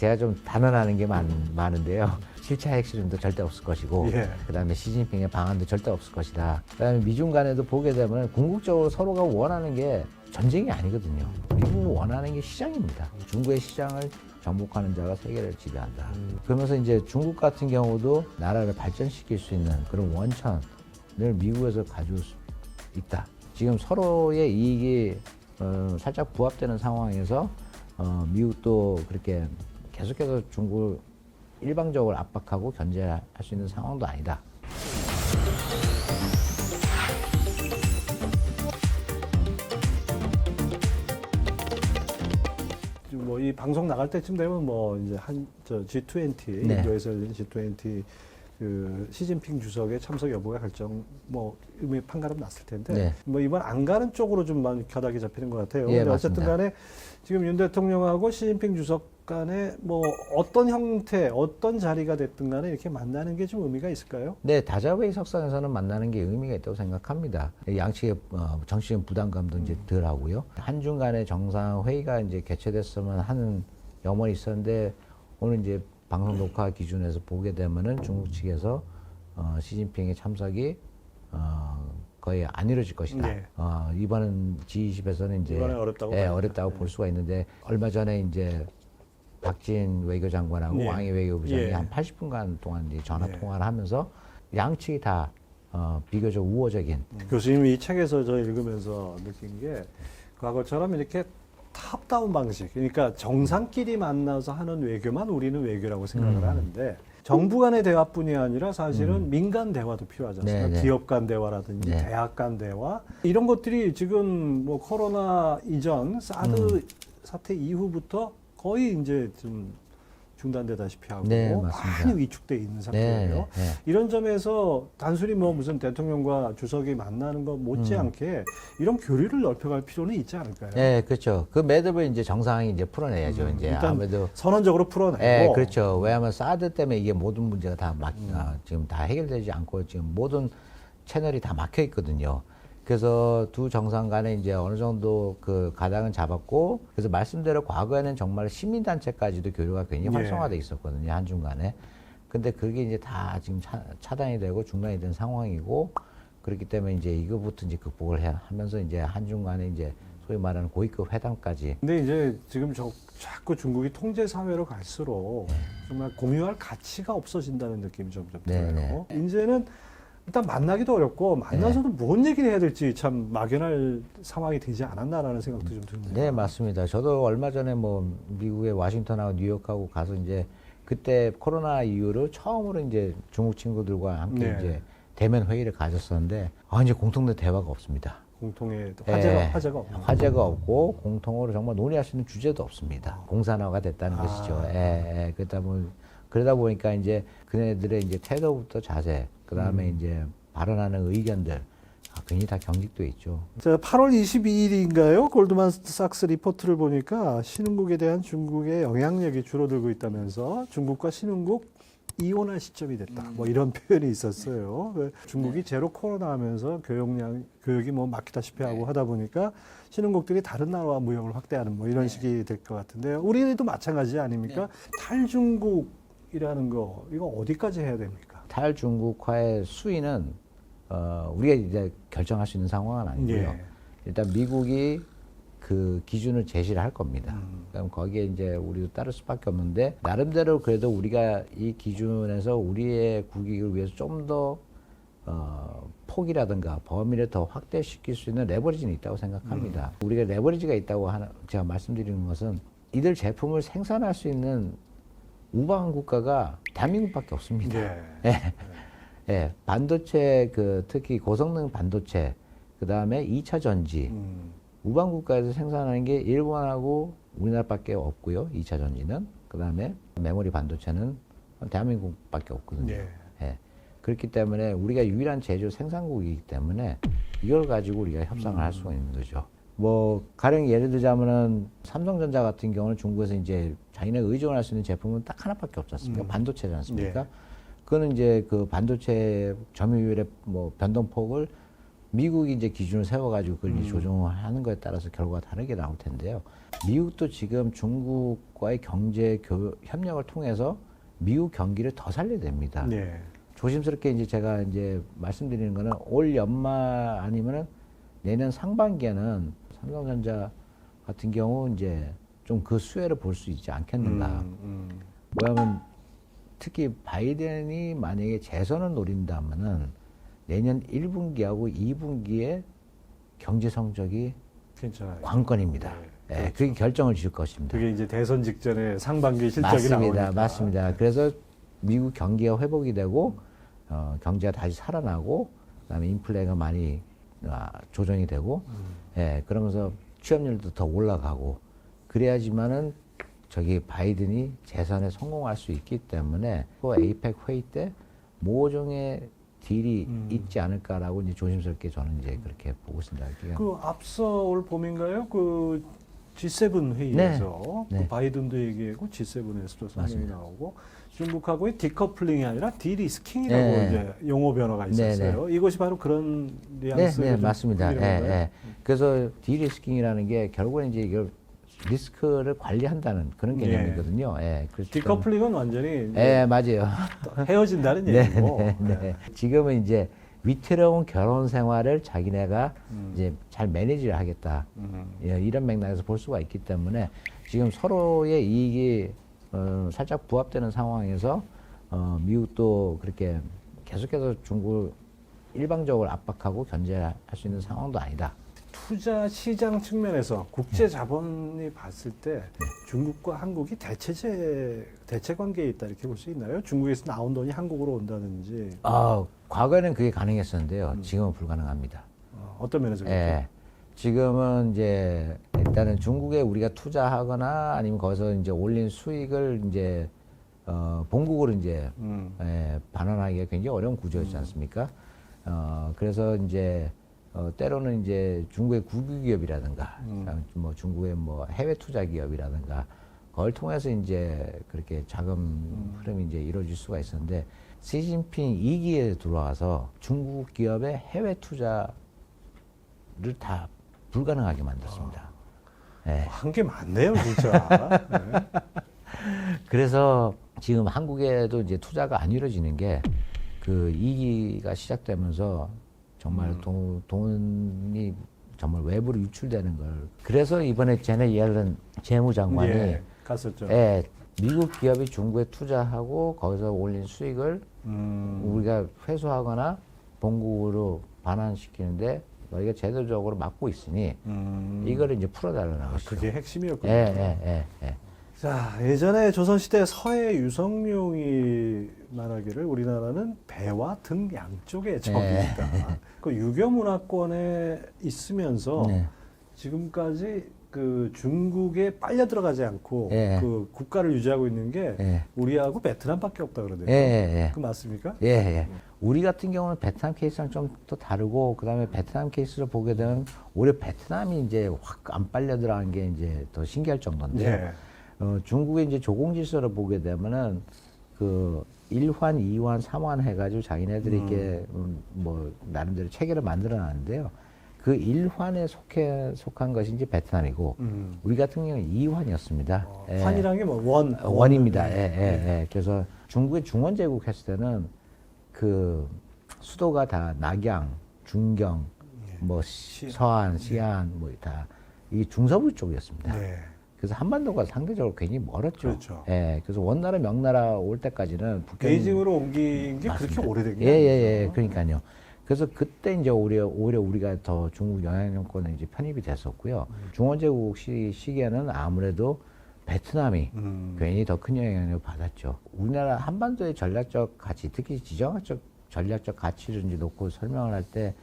제가 좀 단언하는 게 많은데요. 7차 핵실험도 절대 없을 것이고, 예. 그다음에 시진핑의 방안도 절대 없을 것이다. 그다음에 미중 간에도 보게 되면 궁극적으로 서로가 원하는 게 전쟁이 아니거든요. 미국은 원하는 게 시장입니다. 중국의 시장을 정복하는 자가 세계를 지배한다. 그러면서 이제 중국 같은 경우도 나라를 발전시킬 수 있는 그런 원천을 미국에서 가져올 수 있다. 지금 서로의 이익이 살짝 부합되는 상황에서 미국도 그렇게 계속해서 중국을 일방적으로 압박하고 견제할 수 있는 상황도 아니다. 뭐 이 방송 나갈 때쯤 되면 뭐 이제 G20 네. 인도에서 열린 G20 그 시진핑 주석의 참석 여부가 결정 뭐 이미 판가름 났을 텐데 네. 뭐 이번 안 가는 쪽으로 좀 많이 가닥이 잡히는 것 같아요. 예, 근데 어쨌든 맞습니다. 간에 지금 윤 대통령하고 시진핑 주석 간에 뭐 어떤 형태, 어떤 자리가 됐든 간에 이렇게 만나는 게 좀 의미가 있을까요? 네, 다자회의 석상에서는 만나는 게 의미가 있다고 생각합니다. 양측의 정치적인 부담감도 이제 덜 하고요. 한중 간의 정상회의가 이제 개최됐으면 하는 염원이 있었는데 오늘 이제 방송 녹화 기준에서 보게 되면은 중국 측에서 시진핑의 참석이 거의 안 이루어질 것이다. 네. 이번은 G20에서는 이제 이번에 어렵다고 예, 봐요. 어렵다고 네. 볼 수가 있는데 얼마 전에 이제 박진 외교장관하고 예. 왕이 외교부장이 예. 한 80분간 동안 이제 전화 예. 통화를 하면서 양측이 다 비교적 우호적인 교수님이 이 책에서 저 읽으면서 느낀 게 과거처럼 이렇게 탑다운 방식, 그러니까 정상끼리 만나서 하는 외교만 우리는 외교라고 생각을 하는데 정부 간의 대화뿐이 아니라 사실은 민간 대화도 필요하지 않습니까? 네, 네. 기업 간 대화라든지 네. 대학 간 대화 이런 것들이 지금 뭐 코로나 이전 사드 사태 이후부터 거의 이제 좀 중단되다시피 하고 네, 맞습니다. 많이 위축돼 있는 상태예요. 네, 네. 이런 점에서 단순히 뭐 무슨 대통령과 주석이 만나는 것 못지않게 이런 교류를 넓혀갈 필요는 있지 않을까요? 네, 그렇죠. 그 매듭을 이제 정상이 이제 풀어내야죠. 이제 일단 아무래도 선언적으로 풀어내고 예, 그렇죠. 왜냐하면 사드 때문에 이게 모든 문제가 다 지금 다 해결되지 않고 지금 모든 채널이 다 막혀 있거든요. 그래서 두 정상 간에 이제 어느 정도 그 가닥은 잡았고, 그래서 말씀대로 과거에는 정말 시민단체까지도 교류가 굉장히 예. 활성화돼 있었거든요. 한중 간에. 근데 그게 이제 다 지금 차단이 되고 중단이 된 상황이고, 그렇기 때문에 이제 이거부터 이제 극복을 하면서 이제 한중 간에 이제 소위 말하는 고위급 회담까지. 근데 이제 지금 자꾸 중국이 통제 사회로 갈수록 정말 공유할 가치가 없어진다는 느낌이 점점 네, 들어요. 이제는 일단 만나기도 어렵고 만나서도 뭔 얘기를 해야 될지 참 막연할 상황이 되지 않았나라는 생각도 좀 듭니다. 네, 맞습니다. 저도 얼마 전에 뭐 미국의 워싱턴하고 뉴욕하고 가서 이제 그때 코로나 이후로 처음으로 이제 중국 친구들과 함께 네. 이제 대면 회의를 가졌었는데 이제 공통된 대화가 없습니다. 공통의 예, 화제가 없는 화제가 없고 공통으로 정말 논의할 수 있는 주제도 없습니다. 공산화가 됐다는 것이죠. 예, 그러다 보니까 이제 그네들의 이제 태도부터 자세, 그 다음에 이제 발언하는 의견들 굉장히 다 경직돼 있죠. 자, 8월 22일인가요? 골드만삭스 리포트를 보니까 신흥국에 대한 중국의 영향력이 줄어들고 있다면서 중국과 신흥국 이혼할 시점이 됐다. 뭐 이런 표현이 있었어요. 중국이 제로 코로나 하면서 교육이 뭐 막히다시피 하고 하다 보니까 신흥국들이 다른 나라와 무역을 확대하는 뭐 이런 식이 될 것 같은데요. 우리도 마찬가지 아닙니까? 탈중국이라는 거 이거 어디까지 해야 됩니까? 탈중국화의 수위는 우리가 이제 결정할 수 있는 상황은 아니고요. 예. 일단 미국이 그 기준을 제시를 할 겁니다. 그럼 거기에 이제 우리도 따를 수밖에 없는데 나름대로 그래도 우리가 이 기준에서 우리의 국익을 위해서 좀 더 폭이라든가 범위를 더 확대시킬 수 있는 레버리지는 있다고 생각합니다. 우리가 레버리지가 있다고 제가 말씀드리는 것은 이들 제품을 생산할 수 있는 우방 국가가 대한민국밖에 없습니다. 예. 예, 반도체 특히 고성능 반도체, 그 다음에 2차 전지, 우방 국가에서 생산하는 게 일본하고 우리나라밖에 없고요. 2차 전지는. 그 다음에 메모리 반도체는 대한민국밖에 없거든요. 예. 예. 그렇기 때문에 우리가 유일한 제조 생산국이기 때문에 이걸 가지고 우리가 협상을 할 수가 있는 거죠. 뭐 가령 예를 들자면은 삼성전자 같은 경우는 중국에서 이제 자기네가 의존할 수 있는 제품은 딱 하나밖에 없지 않습니까? 반도체지 않습니까? 예. 그거는 이제 그 반도체 점유율의 뭐 변동폭을 미국이 이제 기준을 세워가지고 그걸 이제 조정을 하는 거에 따라서 결과가 다르게 나올 텐데요. 미국도 지금 중국과의 협력을 통해서 미국 경기를 더 살려야 됩니다. 네. 조심스럽게 이제 제가 이제 말씀드리는 거는 올 연말 아니면은 내년 상반기에는 삼성전자 같은 경우 이제 좀 그 수혜를 볼 수 있지 않겠는가. 뭐냐면 특히 바이든이 만약에 재선을 노린다면은 내년 1분기하고 2분기에 경제 성적이 괜찮아요. 관건입니다. 네, 예, 그게 결정을 지을 것입니다. 그게 이제 대선 직전에 상반기 실적이 맞습니다. 나오니까. 맞습니다. 그래서 미국 경기가 회복이 되고 경제가 다시 살아나고 그다음에 인플레가 많이 조정이 되고 예, 그러면서 취업률도 더 올라가고 그래야지만은 저기 바이든이 재선에 성공할 수 있기 때문에 또 에이펙 회의 때 모종의 딜이 있지 않을까라고 이제 조심스럽게 저는 이제 그렇게 보고 있습니다. 그 앞서 올 봄인가요? 그 G7 회의에서 네. 그 바이든도 얘기하고 G7에서도 성명이 맞습니다. 나오고 중국하고의 디커플링이 아니라 디리스킹이라고 네. 이제 용어 변화가 있었어요. 이것이 바로 그런 뉘앙스가 네, 좀 맞습니다. 풍기는 예, 건가요? 예. 그래서 디리스킹이라는 게 결국은 이제 이걸 리스크를 관리한다는 그런 네. 개념이거든요. 예. 그래서 디커플링은 완전히 이제 예, 맞아요. 헤어진다는 네, 얘기고. 네, 네. 지금은 이제 위태로운 결혼 생활을 자기네가 이제 잘 매니지를 하겠다. 예, 이런 맥락에서 볼 수가 있기 때문에 지금 서로의 이익이 살짝 부합되는 상황에서 미국도 그렇게 계속해서 중국을 일방적으로 압박하고 견제할 수 있는 상황도 아니다. 투자 시장 측면에서 국제 자본이 봤을 때 중국과 한국이 대체 관계에 있다 이렇게 볼 수 있나요? 중국에서 나온 돈이 한국으로 온다든지 과거에는 그게 가능했었는데요. 지금은 불가능합니다. 어떤 면에서 그렇죠? 예. 지금은 이제 일단은 중국에 우리가 투자하거나 아니면 거기서 이제 올린 수익을 이제 본국으로 이제 반환하기가 굉장히 어려운 구조였지 않습니까? 그래서 이제 때로는 이제 중국의 국유 기업이라든가 뭐 중국의 뭐 해외 투자 기업이라든가 그걸 통해서 이제 그렇게 자금 흐름이 이제 이루어질 수가 있었는데 시진핑 2기에 들어와서 중국 기업의 해외 투자를 다 불가능하게 만들었습니다. 네. 한 게 많네요, 진짜. 네. 그래서 지금 한국에도 이제 투자가 안 이루어지는 게 그 2기가 시작되면서 정말 돈이 정말 외부로 유출되는 걸. 그래서 이번에 제네 옐런 재무장관이 예, 갔었죠. 예, 미국 기업이 중국에 투자하고 거기서 올린 수익을 우리가 회수하거나 본국으로 반환시키는데 너희가 제도적으로 막고 있으니 이거를 이제 풀어달라는 것이죠. 그게 핵심이었군요. 예. 자, 예전에 조선시대 서해 유성룡이 말하기를 우리나라는 배와 등 양쪽에 적이 있다. 그 유교 문화권에 있으면서 네. 지금까지 그 중국에 빨려 들어가지 않고 그 국가를 유지하고 있는 게 우리하고 베트남밖에 없다 그러더라고요. 그 맞습니까? 예. 우리 같은 경우는 베트남 케이스랑 좀 또 다르고 그다음에 베트남 케이스를 보게 되면 오히려 베트남이 이제 확 안 빨려 들어간 게 이제 더 신기할 정도인데 중국의 이제 조공 질서를 보게 되면은 그 1환, 2환, 3환 해가지고 자기네들이 이렇게 뭐 나름대로 체계를 만들어놨는데요. 그 1환에 속한 것이 이제 베트남이고 우리 같은 경우는 2환이었습니다. 환이라는 게 뭐 원입니다. 그래서 중국의 중원제국 했을 때는 그 수도가 다 낙양, 중경, 뭐 서안, 시안 뭐 다 이 중서부 쪽이었습니다. 그래서 한반도가 상대적으로 굉장히 멀었죠. 그렇죠. 그래서 원나라, 명나라 올 때까지는 베이징으로 옮긴 게 맞습니다. 그렇게 오래된 게 아니죠. 그러니까요. 그래서 그때 이제 오히려 우리가 더 중국 영향권에 이제 편입이 됐었고요. 중원제국 시기에는 아무래도 베트남이 괜히 더 큰 영향을 받았죠. 우리나라 한반도의 전략적 가치, 특히 지정학적 전략적 가치를 이제 놓고 설명을 할 때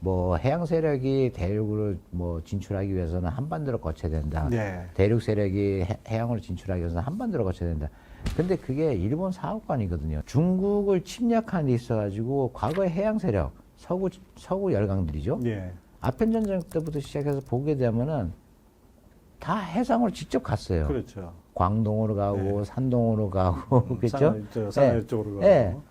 뭐 해양 세력이 대륙으로 뭐 진출하기 위해서는 한반도를 거쳐야 된다. 대륙 세력이 해양으로 진출하기 위해서는 한반도를 거쳐야 된다. 근데 그게 일본 사업관이거든요. 중국을 침략한 데 있어가지고 과거의 해양 세력, 서구 열강들이죠. 아편 전쟁 때부터 시작해서 보게 되면은 다 해상으로 직접 갔어요. 그렇죠. 광동으로 가고 산동으로 가고 그렇죠. 산하 쪽으로 가고.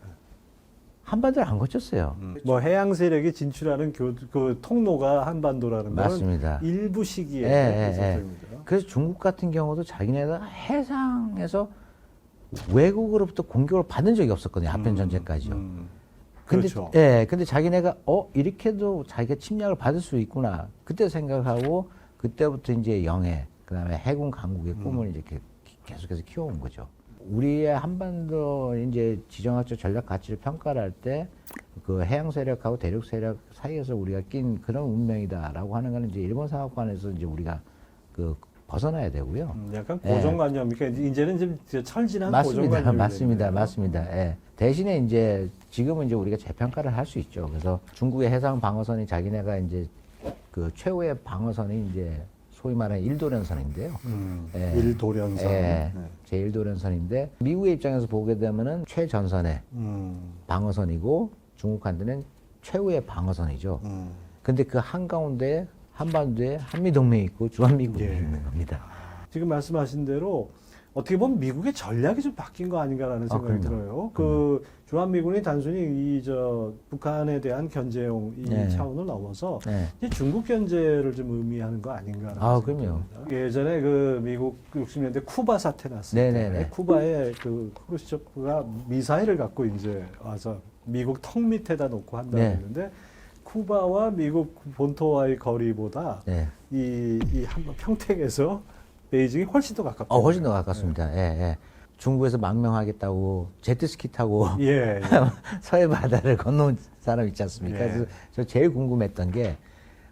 한반도를 안 거쳤어요. 뭐 해양 세력이 진출하는 그 통로가 한반도라는 건 맞습니다. 일부 시기에 있었던 겁니다. 그래서 중국 같은 경우도 자기네가 해상에서 외국으로부터 공격을 받은 적이 없었거든요. 아편 전쟁까지요. 근데 그렇죠. 근데 자기네가 이렇게도 자기가 침략을 받을 수 있구나. 그때 생각하고 그때부터 이제 영해, 그다음에 해군 강국의 꿈을 이제 계속해서 키워온 거죠. 우리의 한반도 이제 지정학적 전략 가치를 평가를 할 때 그 해양 세력하고 대륙 세력 사이에서 우리가 낀 그런 운명이다라고 하는 거는 이제 일본 사업관에서 이제 우리가 그 벗어나야 되고요. 약간 고정관념, 그러니까 이제는 좀 철진한 맞습니다, 고정관념이 맞습니다, 되네요. 맞습니다. 예. 대신에 이제 지금은 이제 우리가 재평가를 할 수 있죠. 그래서 중국의 해상 방어선이 자기네가 이제 그 최후의 방어선이 이제 소위 말하는 일도련선인데요. 예. 일도련선. 예. 제1도련선인데 미국의 입장에서 보게 되면은 최전선의 방어선이고 중국한테는 최후의 방어선이죠. 근데 그 한가운데 한반도에 한미동맹이 있고 주한미국이 예. 있는 겁니다. 지금 말씀하신 대로 어떻게 보면 미국의 전략이 좀 바뀐 거 아닌가라는 생각이 그럼요. 들어요. 그 주한미군이 단순히 북한에 대한 견제용 이 네. 차원을 넘어서 네. 이제 중국 견제를 좀 의미하는 거 아닌가라는 생각이 그럼요. 듭니다. 예전에 그 미국 60년대 쿠바 사태 났을 네네네. 때 쿠바에 그 크루스초프가 미사일을 갖고 이제 와서 미국 턱 밑에다 놓고 한다고 네. 했는데 쿠바와 미국 본토와의 거리보다 네. 이 한번 평택에서 베이징이 훨씬 더 가깝다. 훨씬 더 가깝습니다. 예, 예. 중국에서 망명하겠다고 제트스키 타고 예, 예. 서해 바다를 건너온 사람 있지 않습니까? 예. 그래서 저 제일 궁금했던 게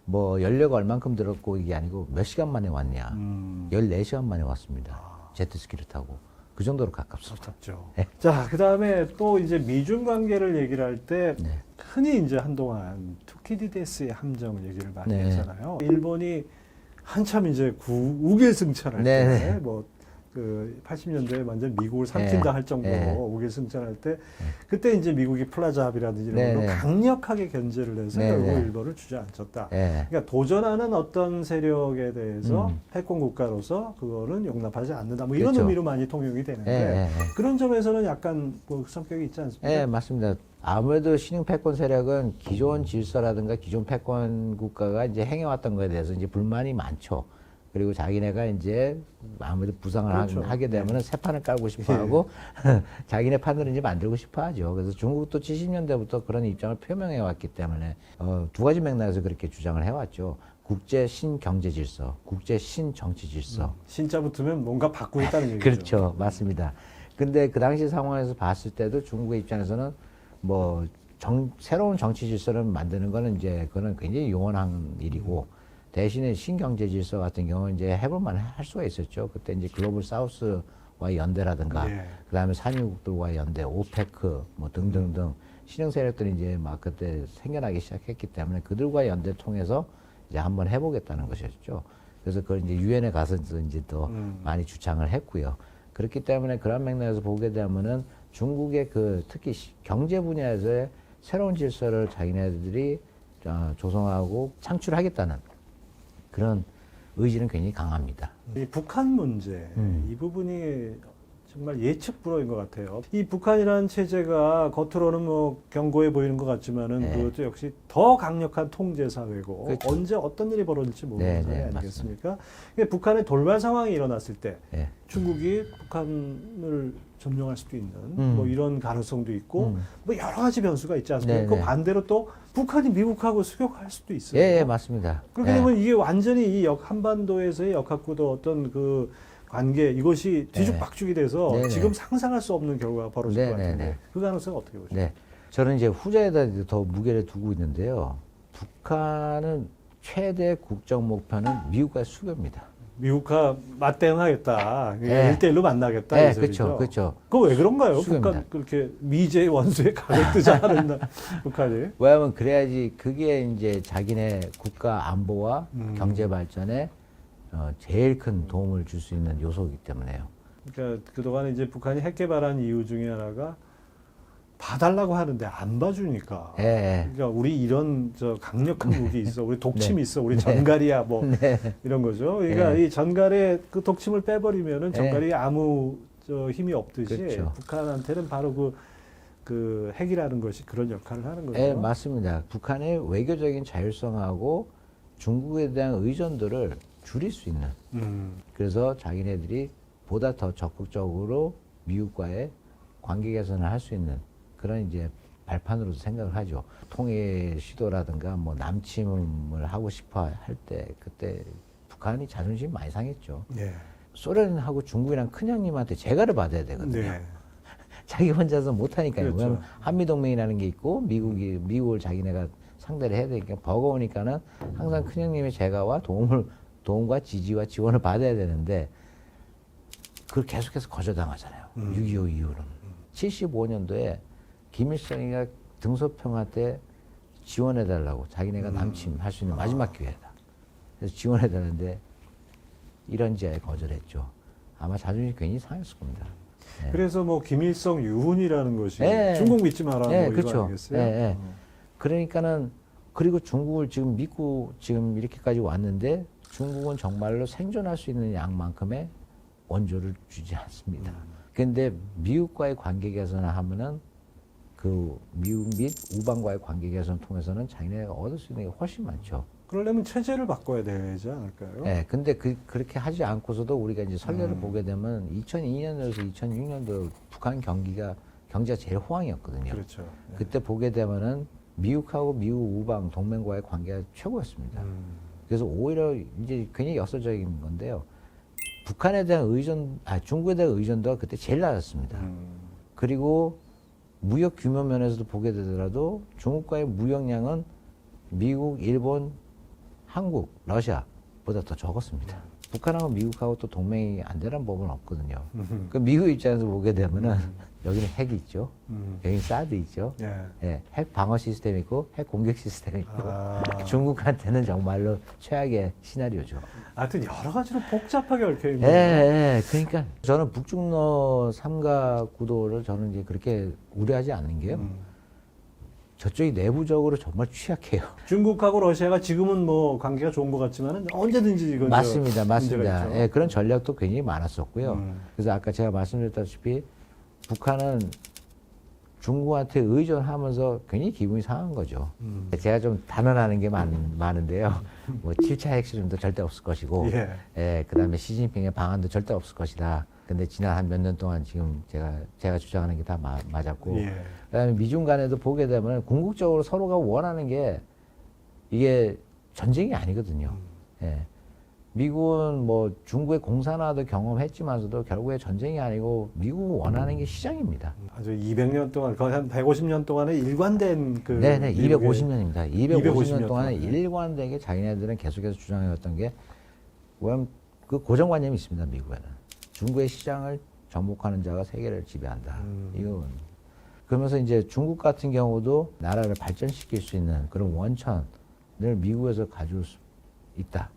뭐 연료가 얼만큼 들었고 이게 아니고 몇 시간 만에 왔냐. 14시간 만에 왔습니다. 제트스키를 타고. 그 정도로 가깝습니다. 가깝죠. 네. 자, 그 다음에 또 이제 미중 관계를 얘기를 할 때 네. 흔히 이제 한동안 투키디데스의 함정 얘기를 많이 네. 했잖아요. 일본이 한참 이제 우길승천할 네, 때, 네. 뭐, 그 80년대에 완전 미국을 삼킨다 네. 할 정도로 네. 우길승천할 때, 그때 이제 미국이 플라자 합의라든지 이런 네, 걸로 네. 강력하게 견제를 해서 네, 결국 네. 일본을 주저앉혔다. 예. 그러니까 도전하는 어떤 세력에 대해서 패권 국가로서 그거는 용납하지 않는다. 뭐 이런 그렇죠. 의미로 많이 통용이 되는데 예, 예, 예. 그런 점에서는 약간 뭐 성격이 있지 않습니까? 예, 맞습니다. 아무래도 신흥 패권 세력은 기존 질서라든가 기존 패권 국가가 이제 행해왔던 거에 대해서 이제 불만이 많죠. 그리고 자기네가 이제 아무래도 부상을 그렇죠. 하게 되면은 새 판을 깔고 싶어 하고 자기네 판을 이제 만들고 싶어 하죠. 그래서 중국도 70년대부터 그런 입장을 표명해 왔기 때문에 두 가지 맥락에서 그렇게 주장을 해왔죠. 국제 신경제 질서, 국제 신정치 질서. 신자 붙으면 뭔가 바꾸겠다는 얘기죠. 그렇죠. 맞습니다. 근데 그 당시 상황에서 봤을 때도 중국의 입장에서는 뭐 새로운 정치 질서를 만드는 거는 이제 그거는 굉장히 용언한 일이고 대신에 신경제 질서 같은 경우는 이제 해볼만 할 수가 있었죠. 그때 이제 글로벌 사우스와의 연대라든가 예. 그다음에 산유국들과의 연대, 오페크 뭐 등등등 신흥 세력들이 이제 막 그때 생겨나기 시작했기 때문에 그들과의 연대 통해서 이제 한번 해보겠다는 것이었죠. 그래서 그걸 이제 유엔에 가서 이제 또 많이 주창을 했고요. 그렇기 때문에 그런 맥락에서 보게 되면은 중국의 그 특히 경제 분야에서의 새로운 질서를 자기네들이 조성하고 창출하겠다는 그런 의지는 굉장히 강합니다. 이 북한 문제 이 부분이 정말 예측 불허인 것 같아요. 이 북한이라는 체제가 겉으로는 뭐 견고해 보이는 것 같지만은 네. 그것도 역시 더 강력한 통제 사회고 그렇죠. 언제 어떤 일이 벌어질지 모르는 네, 사회 네, 아니겠습니까? 그러니까 북한의 돌발 상황이 일어났을 때 예. 중국이 북한을 점령할 수도 있는 뭐 이런 가능성도 있고 뭐 여러 가지 변수가 있지 않습니까? 네, 그 네. 반대로 또 북한이 미국하고 수교할 수도 있어요. 예, 예, 맞습니다. 그렇게 예. 되면 이게 완전히 이 한반도에서의 역학구도 어떤 그 관계 이것이 뒤죽박죽이 돼서 네, 네. 지금 상상할 수 없는 결과가 벌어질 네, 것 네, 같은데 네. 그 가능성 어떻게 보십니까? 네. 저는 이제 후자에다 더 무게를 두고 있는데요. 북한은 최대 국정 목표는 미국과의 수교입니다. 미국과 맞대응하겠다. 네. 1대1로 만나겠다. 네, 이 소리죠. 그렇죠, 그렇죠. 그거 왜 그런가요? 수교입니다. 북한 그렇게 미제의 원수에 각을 뜨지 않았나 북한이? 왜냐하면 그래야지 그게 이제 자기네 국가 안보와 경제 발전에 제일 큰 도움을 줄 수 있는 요소이기 때문에요. 그러니까 그동안 이제 북한이 핵 개발한 이유 중에 하나가 봐달라고 하는데 안 봐주니까. 예, 예. 그러니까 우리 이런 저 강력한 무기 있어, 우리 독침 네. 있어, 우리 전갈이야 뭐 네. 이런 거죠. 그러니까 네. 이 전갈의 그 독침을 빼버리면은 전갈이 아무 저 힘이 없듯이 그렇죠. 북한한테는 바로 그 그 핵이라는 것이 그런 역할을 하는 거죠. 네, 맞습니다. 북한의 외교적인 자율성하고 중국에 대한 의존도를 줄일 수 있는. 그래서 자기네들이 보다 더 적극적으로 미국과의 관계 개선을 할 수 있는 그런 이제 발판으로도 생각을 하죠. 통일 시도라든가 뭐 남침을 하고 싶어 할 때 그때 북한이 자존심이 많이 상했죠. 네. 소련하고 중국이랑 큰형님한테 재가를 받아야 되거든요. 네. 자기 혼자서 못하니까요. 그렇죠. 왜냐면 한미동맹이라는 게 있고 미국을 자기네가 상대를 해야 되니까 버거우니까는 항상 큰형님의 재가와 도움과 지지와 지원을 받아야 되는데 그걸 계속해서 거절당하잖아요. 6.25 이후로. 75년도에 김일성이가 등소평화 때 지원해달라고 자기네가 남침할 수 있는 마지막 기회다. 그래서 지원해달라는데 이런 지하에 거절했죠. 아마 자존심이 괜히 상했을 겁니다. 네. 그래서 뭐 김일성 유훈이라는 것이 네. 중국 믿지 마라 네, 뭐 이거 그렇죠. 아니겠어요? 네, 네. 그러니까는 그리고 중국을 지금 믿고 지금 이렇게까지 왔는데 중국은 정말로 생존할 수 있는 양만큼의 원조를 주지 않습니다. 그런데 미국과의 관계 개선을 하면은 그 미국 및 우방과의 관계 개선을 통해서는 자기네가 얻을 수 있는 게 훨씬 많죠. 그러려면 체제를 바꿔야 되지 않을까요? 네, 근데 그렇게 하지 않고서도 우리가 이제 선례를 보게 되면 2002년도에서 2006년도 북한 경제가 제일 호황이었거든요. 그렇죠. 네. 그때 보게 되면은 미국하고 미국 우방 동맹과의 관계가 최고였습니다. 그래서 오히려 이제 굉장히 역설적인 건데요. 북한에 대한 중국에 대한 의존도가 그때 제일 낮았습니다. 그리고 무역 규모 면에서도 보게 되더라도 중국과의 무역량은 미국, 일본, 한국, 러시아보다 더 적었습니다. 북한하고 미국하고 또 동맹이 안 되는 법은 없거든요. 그 미국 입장에서 보게 되면은 여기는 핵이 있죠. 여기는 사드 있죠. 예. 예, 핵 방어 시스템이 있고 핵 공격 시스템이 있고 아. 중국한테는 정말로 최악의 시나리오죠. 하여튼 여러 가지로 복잡하게 얽혀 있는 예, 예, 그러니까 저는 북중러 삼각 구도를 저는 이제 그렇게 우려하지 않는 게요. 저쪽이 내부적으로 정말 취약해요. 중국하고 러시아가 지금은 뭐 관계가 좋은 것 같지만은 언제든지 이건 맞습니다, 문제가 맞습니다. 있죠. 예, 그런 전략도 굉장히 많았었고요. 그래서 아까 제가 말씀드렸다시피 북한은 중국한테 의존하면서 굉장히 기분이 상한 거죠. 제가 좀 단언하는 게 많은데요. 뭐 7차 핵실험도 절대 없을 것이고, 예. 그다음에 시진핑의 방안도 절대 없을 것이다. 근데 지난 한 몇 년 동안 지금 제가 주장하는 게 다 맞았고, 예. 그다음에 미중 간에도 보게 되면 궁극적으로 서로가 원하는 게 이게 전쟁이 아니거든요. 예. 미국은 뭐 중국의 공산화도 경험했지만서도 결국에 전쟁이 아니고 미국은 원하는 게 시장입니다. 아주 200년 동안 거의 한 150년 동안의 일관된 그 네네, 미국의 250년입니다. 250년 동안에 동안. 일관되게 자기네들은 계속해서 주장해왔던 게, 왜냐면 그 고정관념이 있습니다, 미국에는. 중국의 시장을 정복하는 자가 세계를 지배한다. 이건. 그러면서 이제 중국 같은 경우도 나라를 발전시킬 수 있는 그런 원천을 미국에서 가져올 수 있다.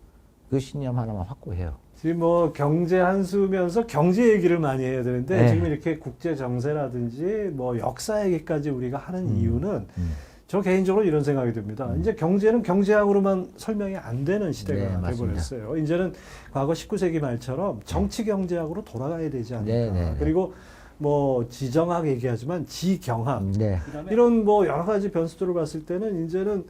그 신념 하나만 확고해요. 지금 뭐 경제 한 수면서 경제 얘기를 많이 해야 되는데 네. 지금 이렇게 국제 정세라든지 뭐 역사 얘기까지 우리가 하는 이유는 저 개인적으로 이런 생각이 듭니다. 이제 경제는 경제학으로만 설명이 안 되는 시대가 네, 돼버렸어요. 이제는 과거 19세기 말처럼 정치 경제학으로 돌아가야 되지 않을까. 네, 네, 네. 그리고 뭐 지정학 얘기하지만 지경학 네. 이런 뭐 여러 가지 변수들을 봤을 때는 이제는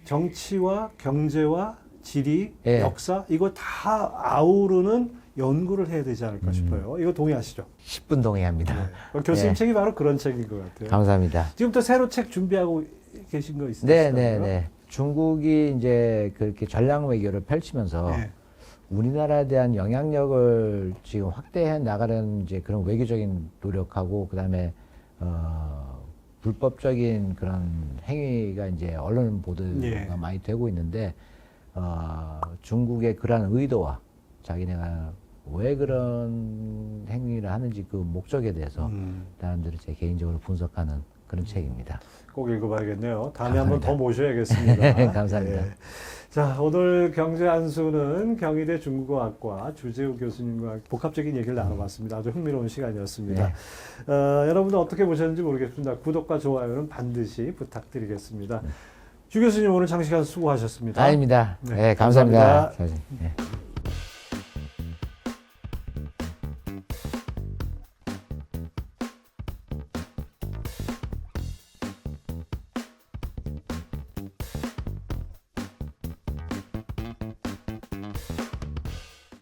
정치와 경제와 지리, 예. 역사 이거 다 아우르는 연구를 해야 되지 않을까 싶어요. 이거 동의하시죠? 10분 동의합니다. 교수님 예. 책이 바로 그런 책인 것 같아요. 감사합니다. 지금 또 새로 책 준비하고 계신 거 있으세요? 네네네. 중국이 이제 그렇게 전략 외교를 펼치면서 네. 우리나라에 대한 영향력을 지금 확대해 나가는 이제 그런 외교적인 노력하고 그다음에 불법적인 그런 행위가 이제 언론 보도가 예. 많이 되고 있는데 중국의 그러한 의도와 자기네가 왜 그런 행위를 하는지 그 목적에 대해서 사람들이 제 개인적으로 분석하는 그런 책입니다. 꼭 읽어봐야겠네요. 다음에 감사합니다. 한번 더 모셔야겠습니다. 감사합니다. 예. 자, 오늘 경제 한수는 경희대 중국어학과 주재우 교수님과 복합적인 얘기를 나눠봤습니다. 아주 흥미로운 시간이었습니다. 네. 여러분들 어떻게 보셨는지 모르겠습니다. 구독과 좋아요는 반드시 부탁드리겠습니다. 주 교수님 오늘 장시간 수고하셨습니다. 아닙니다. 네, 네, 감사합니다. 감사합니다. 네.